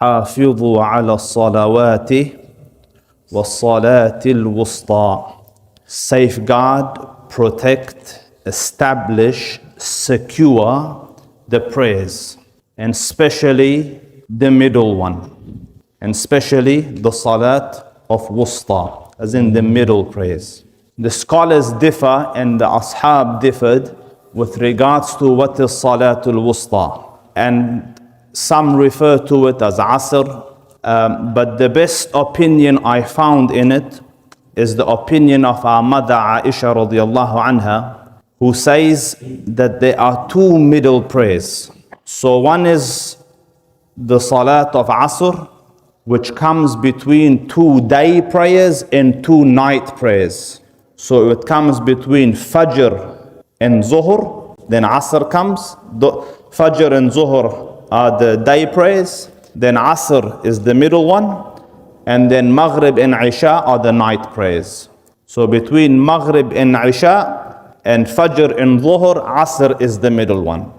حافظوا على الصلوات والصلاة الوسطى. Safeguard, protect, establish, secure the prayers, and especially the middle one, and especially the salat of wusta, as in the middle prayers. The scholars differ and the ashab differed with regards to what is salatul wusta, and some refer to it as asr, but the best opinion I found in it is the opinion of our mother Aisha radiallahu anha, who says that there are two middle prayers. So one is the salat of asr, which comes between 2 day prayers and 2 night prayers. So it comes between fajr and zuhr, then asr comes. The fajr and zuhr are the day prayers, then asr is the middle one, and then Maghrib and Isha are the night prayers. So between Maghrib and Isha and Fajr and Dhuhr, Asr is the middle one.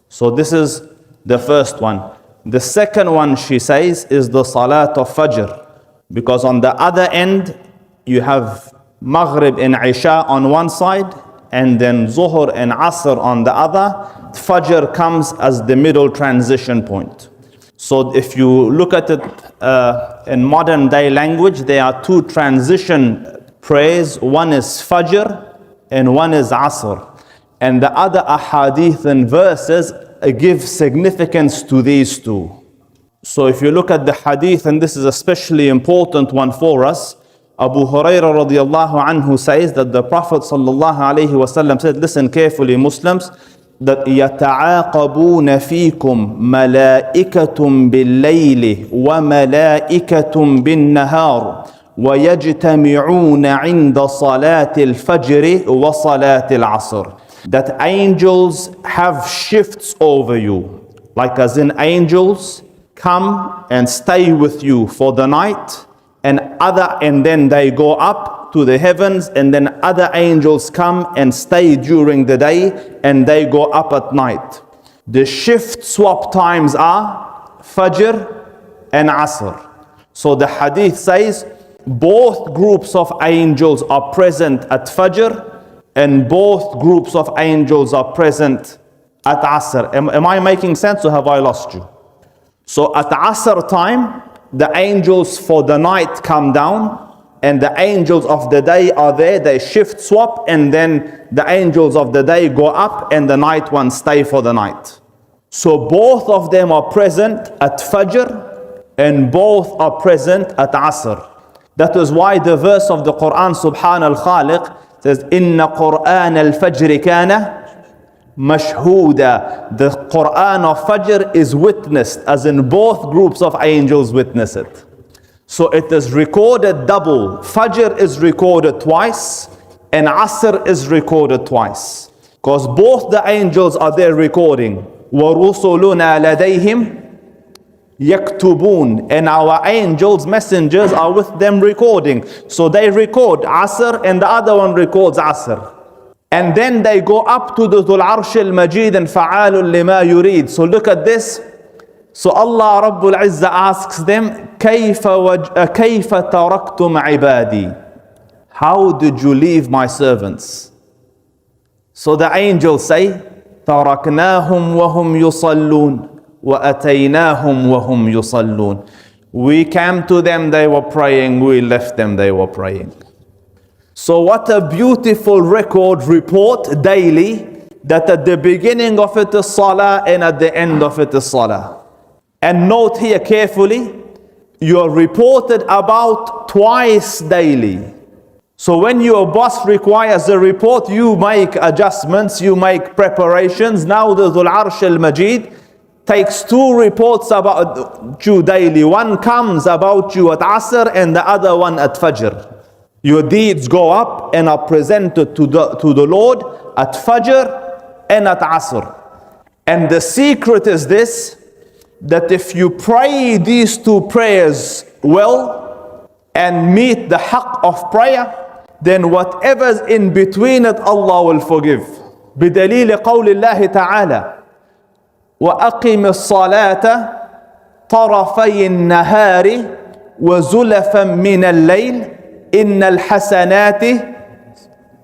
So this is the first one. The second one, she says, is the Salat of Fajr. Because on the other end, you have Maghrib and Isha on one side, and then Dhuhr and Asr on the other. Fajr comes as the middle transition point. So if you look at it in modern day language, there are 2 transition prayers. One is Fajr and one is Asr. And the other ahadith and verses give significance to these 2. So if you look at the hadith, and this is especially important one for us, Abu Hurairah radiallahu anhu says that the Prophet sallallahu alayhi wasallam said, listen carefully Muslims, that يَتَعَاقَبُونَ فِيكُمْ مَلَائِكَةٌ بِاللَّيْلِ وَمَلَائِكَةٌ بِالنَّهَارِ وَيَجْتَمِعُونَ عِنْدَ صَلَاةِ الْفَجْرِ وَصَلَاةِ الْعَصْرِ. That angels have shifts over you, like as in angels come and stay with you for the night, and then they go up to the heavens, and then other angels come and stay during the day, and they go up at night. The shift swap times are Fajr and Asr. So the hadith says both groups of angels are present at Fajr, and both groups of angels are present at Asr. Am I making sense, or have I lost you? So at Asr time, the angels for the night come down, and the angels of the day are there. They shift swap, and then the angels of the day go up and the night ones stay for the night. So both of them are present at Fajr and both are present at Asr. That is why the verse of the Quran, Subhan al-Khaliq, says, Inna Quran al-Fajr kana mashhooda. The Quran of Fajr is witnessed, as in both groups of angels witness it. So it is recorded double. Fajr is recorded twice and Asr is recorded twice. Because both the angels are there recording. وَرُسُلُنَا لَدَيْهِمْ يَكْتُبُونَ. And our angels, messengers, are with them recording. So they record Asr and the other one records Asr. And then they go up to the Dhul Arsh al-Majid and فَعَالٌ لِمَا يُرِيد. So look at this. So Allah Rabbul Izzah asks them, كَيْفَ تَرَكْتُمْ عِبَادِي. How did you leave my servants? So the angels say, تَرَكْنَاهُمْ وَهُمْ يُصَلُّونَ وَأَتَيْنَاهُمْ وَهُمْ يُصَلُّونَ. We came to them, they were praying. We left them, they were praying. So what a beautiful report daily, that at the beginning of it is salah and at the end of it is salah. And note here carefully, you are reported about twice daily. So when your boss requires a report, you make adjustments, you make preparations. Now the Dhul Arsh al-Majid takes 2 reports about you daily. One comes about you at Asr and the other one at Fajr. Your deeds go up and are presented to the Lord at Fajr and at Asr. And the secret is this, that if you pray these 2 prayers well and meet the haqq of prayer, then whatever's in between it, Allah will forgive. بدليل قول الله تعالى وأقم الصلاة طرفي النهار وزلفا من الليل إن الحسنات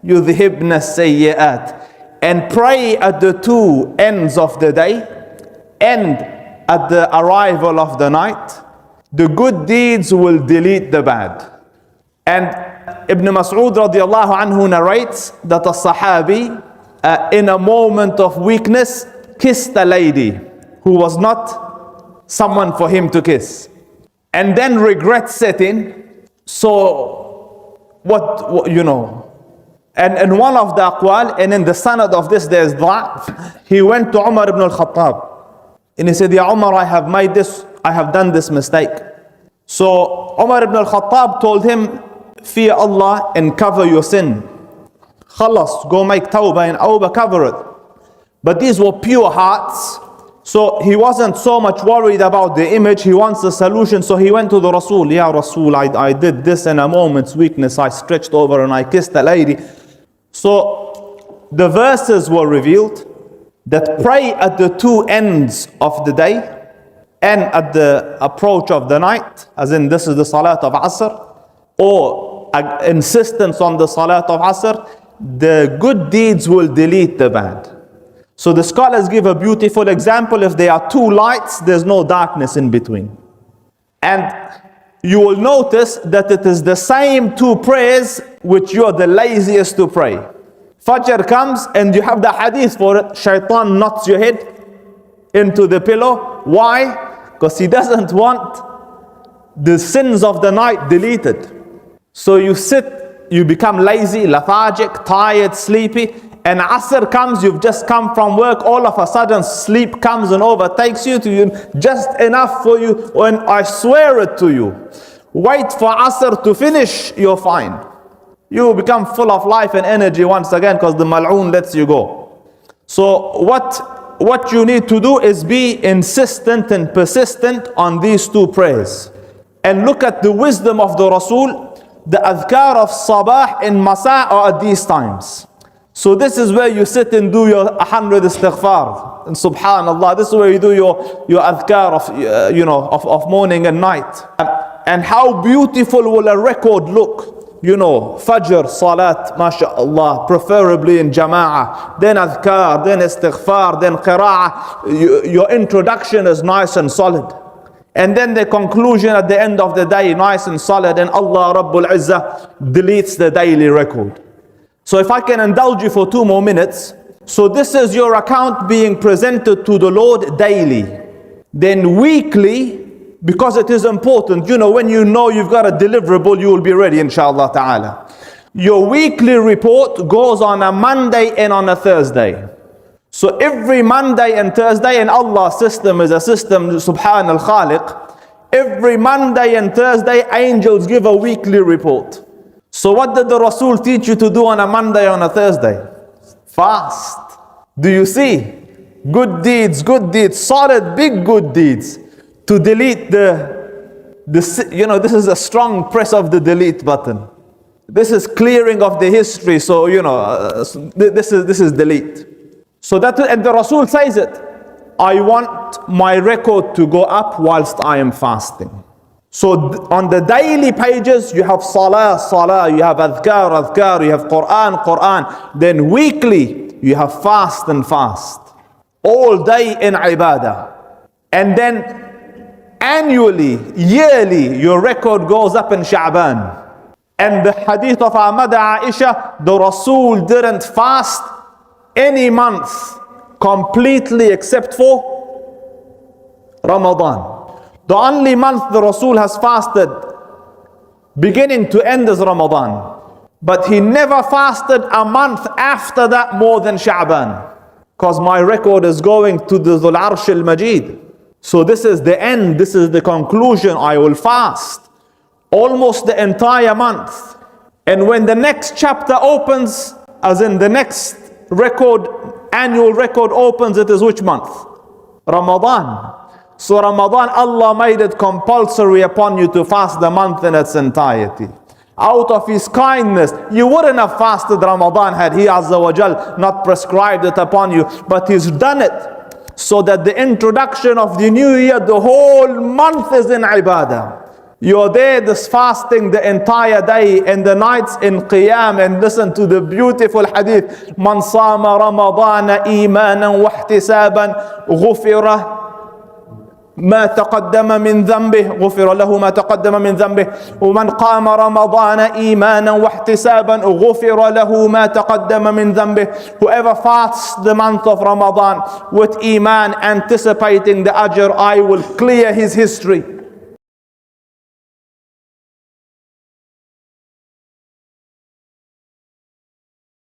يذهبن السيئات. And pray at the two ends of the day and at the arrival of the night. The good deeds will delete the bad. And Ibn Mas'ud radiallahu anhu narrates that a Sahabi in a moment of weakness kissed a lady who was not someone for him to kiss, and then regrets it. So what you know, and one of the aqwal, and in the sanad of this there is da'af. He went to Umar ibn al-Khattab and he said, Ya Umar, I have done this mistake. So Umar ibn al-Khattab told him, fear Allah and cover your sin. Khalas, go make tawbah and awbah, cover it. But these were pure hearts, so he wasn't so much worried about the image. He wants a solution, so he went to the Rasul. Ya Rasul, I did this in a moment's weakness. I stretched over and I kissed a lady. So the verses were revealed that pray at the two ends of the day and at the approach of the night, as in this is the Salat of Asr, or insistence on the Salat of Asr. The good deeds will delete the bad. So the scholars give a beautiful example. If there are two lights, there's no darkness in between. And you will notice that it is the same two prayers which you are the laziest to pray. Fajr comes and you have the hadith for it. Shaitan knocks your head into the pillow. Why? Because he doesn't want the sins of the night deleted. So you sit, you become lazy, lethargic, tired, sleepy. And Asr comes, you've just come from work, all of a sudden sleep comes and overtakes you to you, just enough for you, and I swear it to you, wait for Asr to finish, you're fine. You become full of life and energy once again because the mal'oon lets you go. So what you need to do is be insistent and persistent on these two prayers. And look at the wisdom of the Rasul. The adhkar of sabah and masa are at these times. So this is where you sit and do your 100 istighfar. And subhanallah, this is where you do your adhkar of, of morning and night. And how beautiful will a record look. You know, Fajr, Salat, mashallah, preferably in Jama'ah, then adhkar, then istighfar, then qira'ah. Your introduction is nice and solid. And then the conclusion at the end of the day, nice and solid, and Allah Rabbul Izzah deletes the daily record. So if I can indulge you for 2 more minutes. So this is your account being presented to the Lord daily. Then weekly, because it is important, you know, when you know you've got a deliverable, you will be ready, inshallah ta'ala. Your weekly report goes on a Monday and on a Thursday. So every Monday and Thursday, and Allah's system is a system, Subhan al-Khaliq. Every Monday and Thursday, angels give a weekly report. So what did the Rasul teach you to do on a Monday, on a Thursday? Fast. Do you see? Good deeds, solid, big good deeds. To delete you know, this is a strong press of the delete button. This is clearing of the history. So, you know, this is delete. So that, and the Rasul says it. I want my record to go up whilst I am fasting. So on the daily pages, you have salah, you have adhkar, you have Quran. Then weekly, you have fast. All day in ibadah. And then annually, yearly, your record goes up in Sha'ban. And the hadith of our mother Aisha, the Rasul didn't fast any month completely except for Ramadan. The only month the Rasul has fasted beginning to end is Ramadan. But he never fasted a month after that more than Sha'ban. Because my record is going to the Dhul Arsh al-Majid. So this is the end, this is the conclusion. I will fast almost the entire month. And when the next chapter opens, as in the next record, annual record opens, it is which month? Ramadan. So Ramadan, Allah made it compulsory upon you to fast the month in its entirety. Out of His kindness, you wouldn't have fasted Ramadan had He Azza wa Jal not prescribed it upon you, but He's done it. So that the introduction of the new year, the whole month is in ibadah. You're there this fasting the entire day and the nights in qiyam, and listen to the beautiful hadith. Man sama Ramadana imanan wa ihtisaban ghufira ما تقدم من ذنبه غفر له ما تقدم من ذنبه ومن قام رمضان إيمانا واحتسابا غفر له ما تقدم من ذنبه. Whoever fasts the month of Ramadan with iman, anticipating the ajr, I will clear his history.